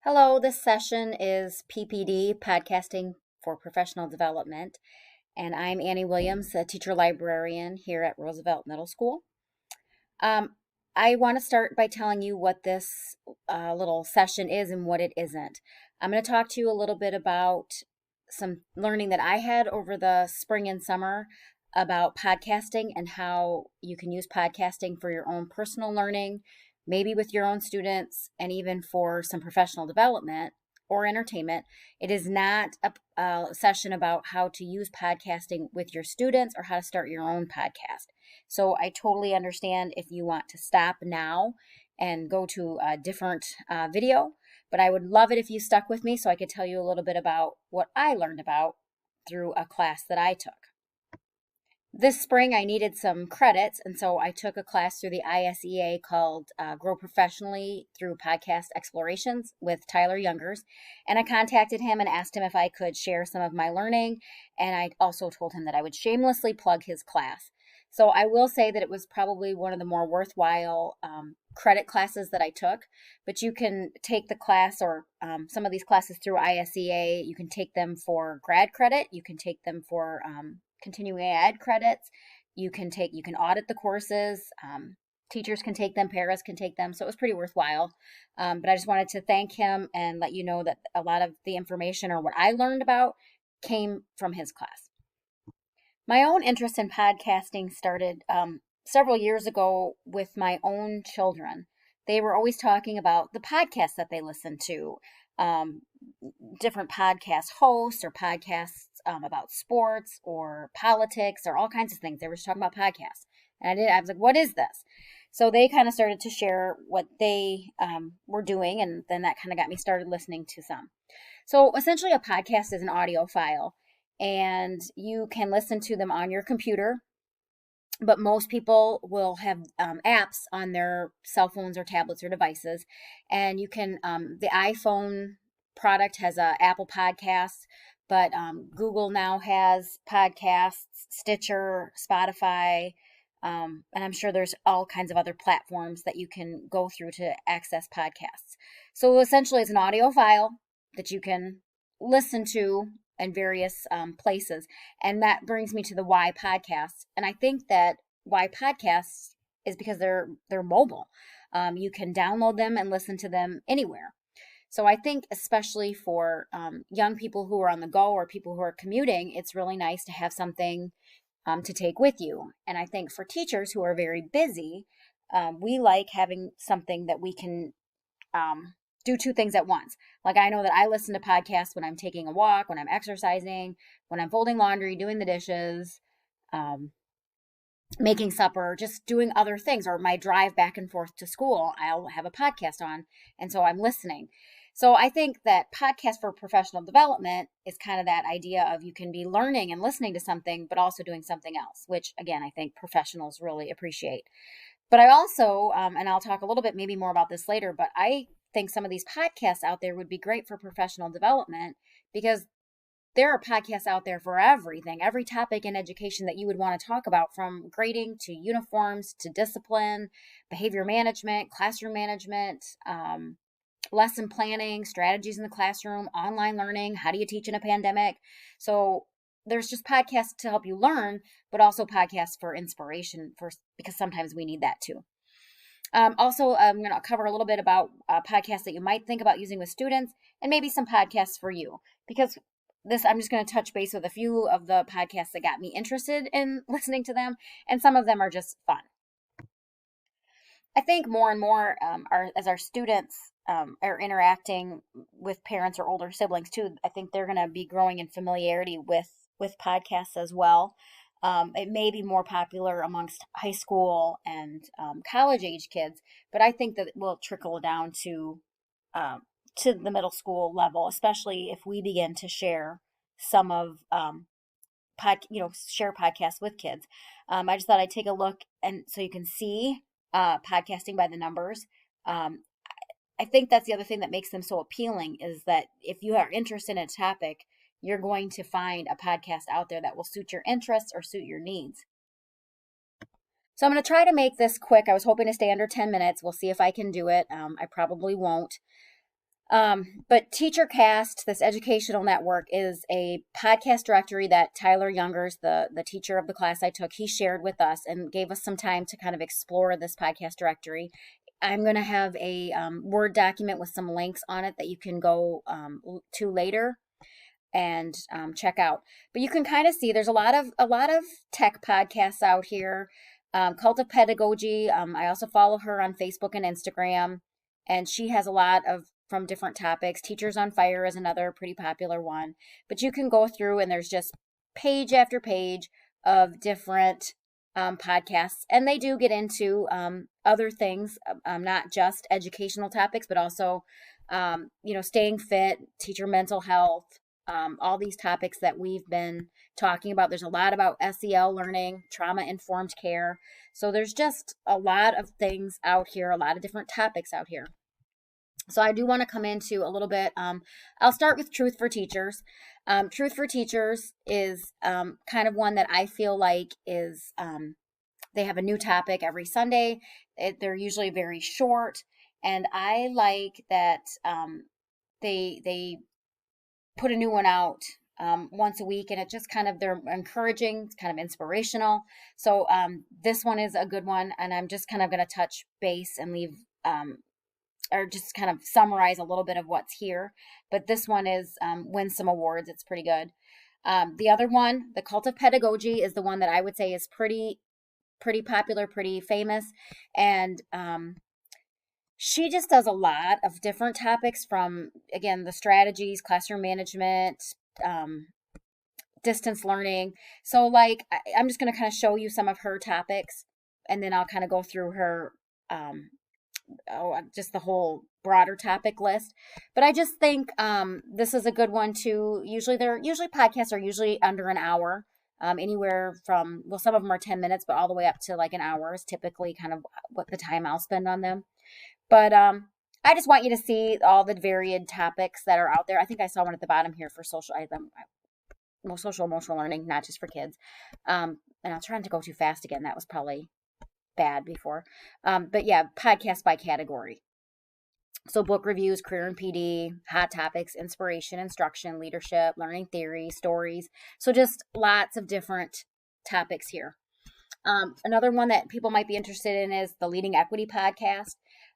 Hello, this session is PPD, Podcasting for Professional Development, and I'm Annie Williams, a teacher librarian here at Roosevelt Middle School. I want to start by telling you what this little session is and what it isn't. I'm going to talk to you a little bit about some learning that I had over the spring and summer about podcasting and how you can use podcasting for your own personal learning, maybe with your own students, and even for some professional development or entertainment. It is not a session about how to use podcasting with your students or how to start your own podcast. So I totally understand if you want to stop now and go to a different video, but I would love it if you stuck with me so I could tell you a little bit about what I learned about through a class that I took. This spring, I needed some credits, and so I took a class through the ISEA called Grow Professionally Through Podcast Explorations with Tyler Youngers. And I contacted him and asked him if I could share some of my learning, and I also told him that I would shamelessly plug his class. So I will say that it was probably one of the more worthwhile credit classes that I took, but you can take the class or some of these classes through ISEA. You can take them for grad credit. You can take them for continuing ed credits. You can audit the courses. Teachers can take them, paras can take them. So it was pretty worthwhile. But I just wanted to thank him and let you know that a lot of the information or what I learned about came from his class. My own interest in podcasting started several years ago with my own children. They were always talking about the podcasts that they listened to, different podcast hosts or podcasts about sports or politics or all kinds of things. They were just talking about podcasts. And I was like, what is this? So they kind of started to share what they were doing, and then that kind of got me started listening to some. So essentially, a podcast is an audio file, and you can listen to them on your computer, but most people will have apps on their cell phones or tablets or devices, and you can the iPhone product has a Apple Podcasts, but Google now has podcasts, Stitcher, Spotify, and I'm sure there's all kinds of other platforms that you can go through to access podcasts. So essentially, it's an audio file that you can listen to in various places. And that brings me to the why podcasts. And I think that why podcasts is because they're mobile. You can download them and listen to them anywhere. So I think especially for young people who are on the go or people who are commuting, it's really nice to have something to take with you. And I think for teachers who are very busy, we like having something that we can do two things at once. Like I know that I listen to podcasts when I'm taking a walk, when I'm exercising, when I'm folding laundry, doing the dishes, making supper, just doing other things, or my drive back and forth to school, I'll have a podcast on. And so I'm listening. So I think that podcast for professional development is kind of that idea of you can be learning and listening to something, but also doing something else, which again, I think professionals really appreciate. But I also, and I'll talk a little bit maybe more about this later, but I think some of these podcasts out there would be great for professional development because there are podcasts out there for everything, every topic in education that you would want to talk about, from grading to uniforms to discipline, behavior management, classroom management, lesson planning, strategies in the classroom, online learning, how do you teach in a pandemic? So there's just podcasts to help you learn, but also podcasts for inspiration, because sometimes we need that too. Also, I'm going to cover a little bit about podcasts that you might think about using with students, and maybe some podcasts for you, because I'm just going to touch base with a few of the podcasts that got me interested in listening to them, and some of them are just fun. I think more and more as our students are interacting with parents or older siblings too, I think they're going to be growing in familiarity with podcasts as well. It may be more popular amongst high school and college age kids, but I think that it will trickle down to the middle school level, especially if we begin to share some of share podcasts with kids. I just thought I'd take a look, and so you can see podcasting by the numbers. I think that's the other thing that makes them so appealing, is that if you are interested in a topic, you're going to find a podcast out there that will suit your interests or suit your needs. So I'm going to try to make this quick. I was hoping to stay under 10 minutes. We'll see if I can do it. I probably won't. But TeacherCast, this educational network, is a podcast directory that Tyler Youngers, the teacher of the class I took, he shared with us and gave us some time to kind of explore this podcast directory. I'm going to have a Word document with some links on it that you can go to later and check out. But you can kind of see there's a lot of tech podcasts out here. Cult of Pedagogy. I also follow her on Facebook and Instagram, and she has a lot of from different topics. Teachers on Fire is another pretty popular one. But you can go through and there's just page after page of different podcasts, and they do get into other things, not just educational topics, but also staying fit, teacher mental health, all these topics that we've been talking about. There's a lot about SEL learning, trauma informed care. So there's just a lot of things out here, a lot of different topics out here. So I do want to come into a little bit. I'll start with Truth for Teachers. Truth for Teachers is kind of one that I feel like is, they have a new topic every Sunday. They're usually very short. And I like that they put a new one out once a week, and it just kind of, they're encouraging, it's kind of inspirational. So this one is a good one, and I'm just kind of going to touch base and leave or just kind of summarize a little bit of what's here. But this one is wins some awards. It's pretty good. The other one, the Cult of Pedagogy, is the one that I would say is pretty popular, pretty famous, and she just does a lot of different topics, from, again, the strategies, classroom management, distance learning. So like I'm just going to kind of show you some of her topics, and then I'll kind of go through her just the whole broader topic list. But I just think this is a good one too. Usually podcasts are usually under an hour. Anywhere from, well, some of them are 10 minutes, but all the way up to like an hour is typically kind of what the time I'll spend on them. But I just want you to see all the varied topics that are out there. I think I saw one at the bottom here for social emotional learning, not just for kids. And I'm trying to go too fast again. That was probably bad before. But yeah, podcast by category. So book reviews, career and PD, hot topics, inspiration, instruction, leadership, learning theory, stories. So just lots of different topics here. Another one that people might be interested in is the Leading Equity podcast.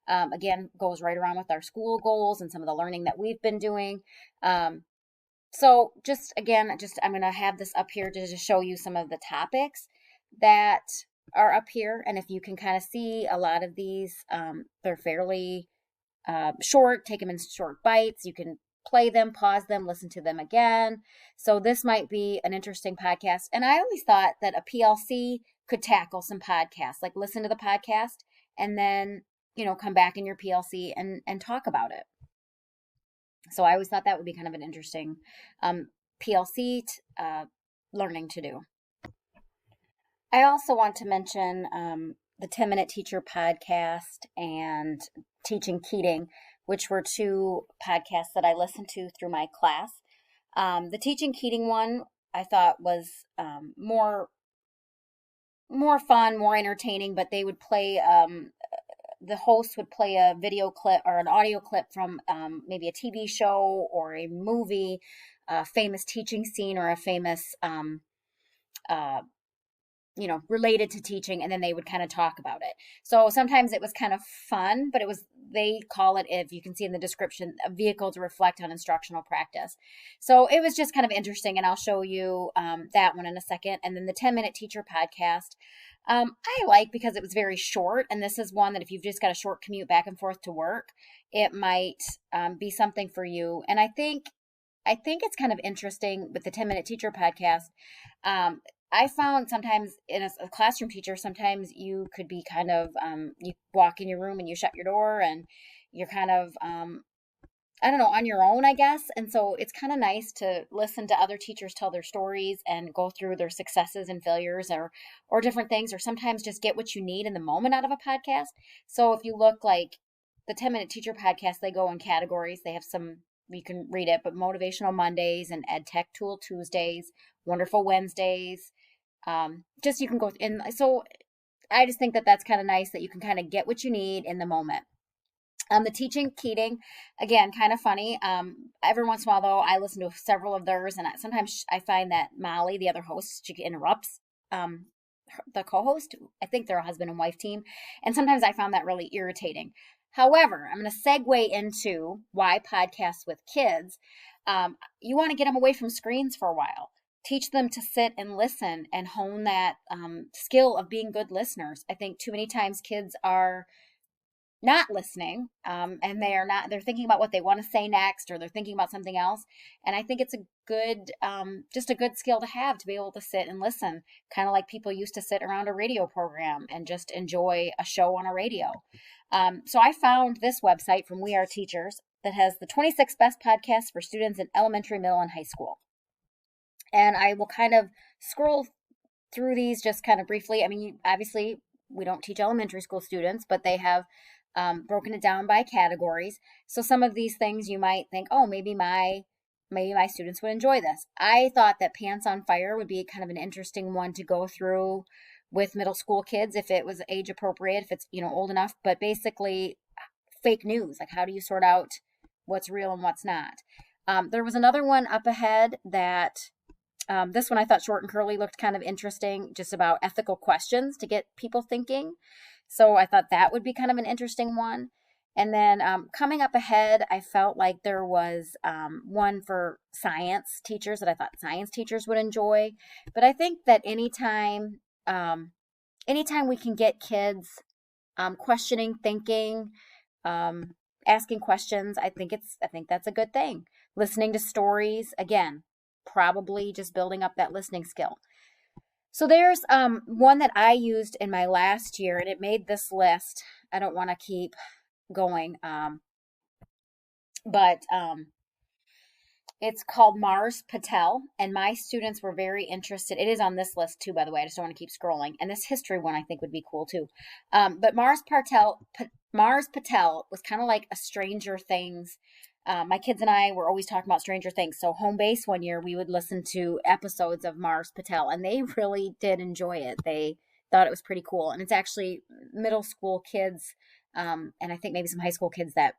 Again, goes right around with our school goals and some of the learning that we've been doing. So just again, I'm going to have this up here to just show you some of the topics that are up here. And if you can kind of see, a lot of these, they're fairly short. Take them in short bites. You can play them, pause them, listen to them again. So this might be an interesting podcast. And I always thought that a PLC could tackle some podcasts, like listen to the podcast and then, come back in your PLC and talk about it. So I always thought that would be kind of an interesting PLC learning to do. I also want to mention the 10-Minute Teacher podcast and Teaching Keating, which were two podcasts that I listened to through my class. The Teaching Keating one I thought was more fun, more entertaining, but they would play, the host would play a video clip or an audio clip from maybe a TV show or a movie, a famous teaching scene or a famous related to teaching, and then they would kind of talk about it. So sometimes it was kind of fun, but they call it, if you can see in the description, a vehicle to reflect on instructional practice. So it was just kind of interesting, and I'll show you that one in a second. And then the 10-Minute Teacher podcast, I like because it was very short, and this is one that if you've just got a short commute back and forth to work, it might be something for you. And I think it's kind of interesting with the 10-Minute Teacher podcast. I found sometimes in a classroom teacher, sometimes you could be kind of, you walk in your room and you shut your door and you're kind of, I don't know, on your own, I guess. And so it's kind of nice to listen to other teachers tell their stories and go through their successes and failures or different things, or sometimes just get what you need in the moment out of a podcast. So if you look like the 10-Minute Teacher podcast, they go in categories. They have some, you can read it, but Motivational Mondays and Ed Tech Tool Tuesdays, Wonderful Wednesdays. Just you can go in. So I just think that that's kind of nice that you can kind of get what you need in the moment. The Teaching Keating, again, kind of funny. Every once in a while, though, I listen to several of theirs, and sometimes I find that Molly, the other host, she interrupts um, the co-host. I think they're a husband and wife team, and sometimes I found that really irritating. However, I'm going to segue into why podcasts with kids. You want to get them away from screens for a while. Teach them to sit and listen and hone that skill of being good listeners. I think too many times kids are not listening, and they're thinking about what they want to say next, or they're thinking about something else. And I think it's a good just a good skill to have, to be able to sit and listen, kind of like people used to sit around a radio program and just enjoy a show on a radio. So I found this website from We Are Teachers that has the 26 best podcasts for students in elementary, middle, and high school. And I will kind of scroll through these just kind of briefly. I mean, obviously, we don't teach elementary school students, but they have broken it down by categories. So some of these things you might think, oh, maybe my students would enjoy this. I thought that Pants on Fire would be kind of an interesting one to go through with middle school kids if it was age appropriate, if it's old enough. But basically, fake news, like how do you sort out what's real and what's not? There was another one up ahead that this one I thought Short and Curly looked kind of interesting, just about ethical questions to get people thinking. So I thought that would be kind of an interesting one. And then coming up ahead, I felt like there was one for science teachers that I thought science teachers would enjoy. But I think that anytime we can get kids questioning, thinking, asking questions, I think that's a good thing. Listening to stories, again, probably just building up that listening skill. So there's one that I used in my last year, and it made this list. I don't want to keep going, but it's called Mars Patel, and my students were very interested. It is on this list too, by the way. I just don't want to keep scrolling. And this history one I think would be cool too. But Mars Patel was kind of like a Stranger Things. My kids and I were always talking about Stranger Things. So home base one year, we would listen to episodes of Mars Patel, and they really did enjoy it. They thought it was pretty cool. And it's actually middle school kids, and I think maybe some high school kids that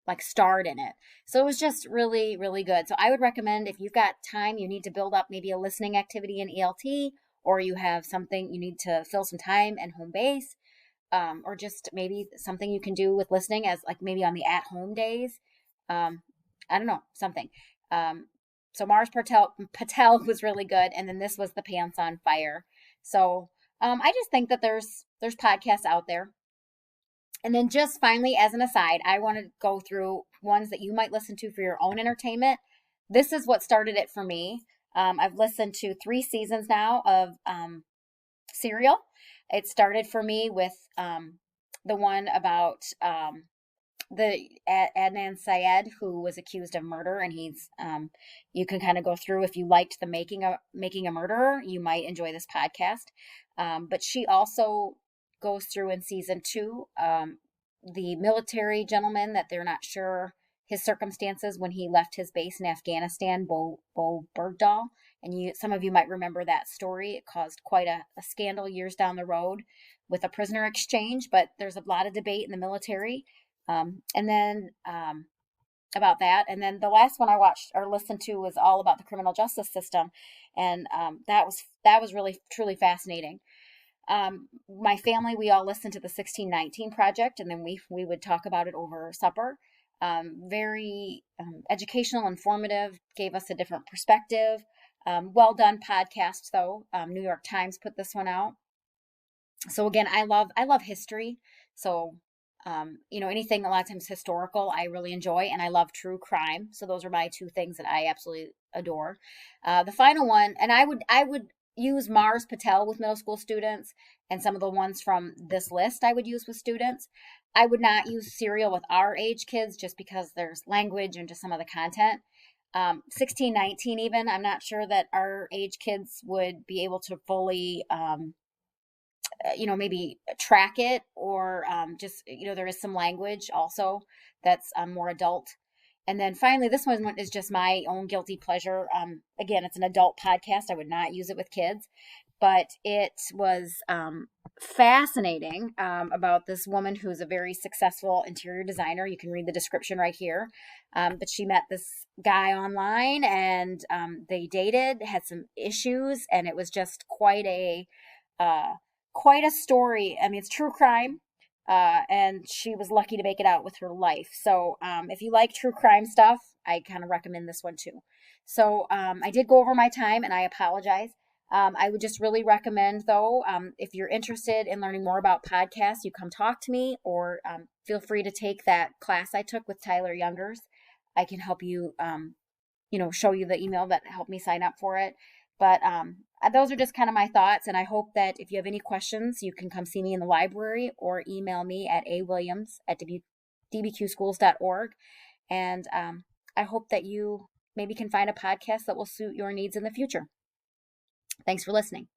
like starred in it. So it was just really, really good. So I would recommend, if you've got time, you need to build up maybe a listening activity in ELT, or you have something you need to fill some time and home base, or just maybe something you can do with listening as like maybe on the at-home days. I don't know, something. So Mars Patel was really good, and then this was the Pants on Fire. So I just think that there's podcasts out there. And then just finally, as an aside, I want to go through ones that you might listen to for your own entertainment. This is what started it for me. I've listened to 3 seasons now of Serial. It started for me with the one about the Adnan Syed, who was accused of murder, and he's you can kind of go through, if you liked the making a murderer, you might enjoy this podcast. But she also goes through in season 2 the military gentleman that they're not sure his circumstances when he left his base in Afghanistan, Bo Bergdahl. And some of you might remember that story. It caused quite a scandal years down the road with a prisoner exchange, but there's a lot of debate in the military. And then about that. And then the last one I watched or listened to was all about the criminal justice system. And that was really, truly fascinating. My family, we all listened to the 1619 Project, and then we would talk about it over supper. Very educational, informative, gave us a different perspective. Well done podcast, though. New York Times put this one out. So again, I love history. So anything a lot of times historical, I really enjoy, and I love true crime. So those are my 2 things that I absolutely adore. The final one, and I would use Mars Patel with middle school students, and some of the ones from this list I would use with students. I would not use Serial with our age kids, just because there's language and just some of the content. 1619 even, I'm not sure that our age kids would be able to fully maybe track it, or just there is some language also that's more adult. And then finally, this one is just my own guilty pleasure. Again, it's an adult podcast. I would not use it with kids. but it was fascinating about this woman who's a very successful interior designer. You can read the description right here. But she met this guy online, and they dated, had some issues, and it was just uh, quite a story. I mean, it's true crime. And she was lucky to make it out with her life. So, if you like true crime stuff, I kind of recommend this one too. So, I did go over my time, and I apologize. I would just really recommend, though, if you're interested in learning more about podcasts, you come talk to me, or feel free to take that class I took with Tyler Youngers. I can help you, show you the email that helped me sign up for it. But those are just kind of my thoughts, and I hope that if you have any questions, you can come see me in the library or email me at awilliams@dbqschools.org. And I hope that you maybe can find a podcast that will suit your needs in the future. Thanks for listening.